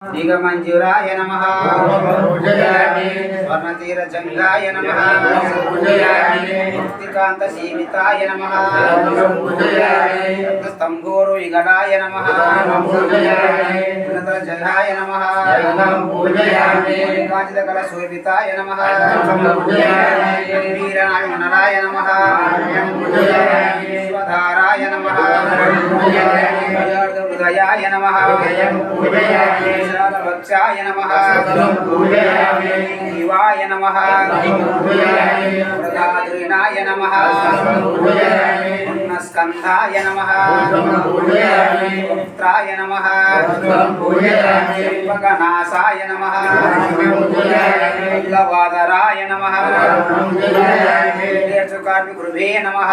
दिगमंजूराय नमः स्वर्णतीरजंगाय नमः मुक्तिकांत सीमिताय नमः स्तंभोरुयुगलाय नमः जयाय नमः कांचितकलशोभिताय नमः वीरनाराय नमः स्वधाराय नमः हृदयाय नमः विशालवक्षाय नमः शिवाय नमः प्रदाद्रीणाय नमः स्कंधाय नमः पुत्राय नमः शिल्पगणासाय नमः लवादराय नमः कार्मिकृभे नमः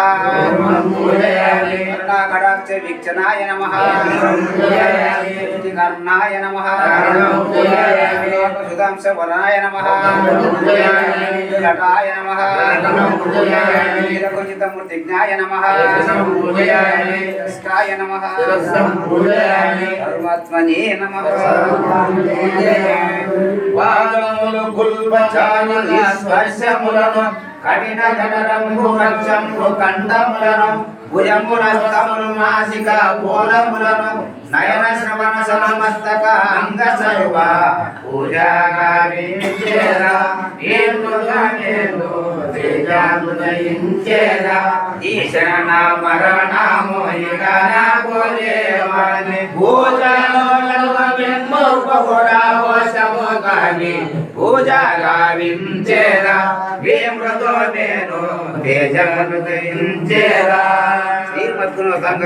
करुणाकटाक्ष वीक्षणाय नमः कर्णाय नमः सुधांशवराय नमः जटाय नमः नीलकुंजितमूर्तिज्ञाय नमः स्काय नमः धर्मात्मने नमः वागमुलु गुल्बचानुलि स्पर्शमुలను కఠిన జఠరంబు రక్షంబు కంఠములను భుజములస్తములు నాసిక పూలములను నయన శ్రవణ సమస్తక అంగ సర్వ పూజాగా వించేరా ఈశ్వర మరణము పూజా గావించేరా వేమృతో నేను తేజమును శ్రీమద్గురు సంఘ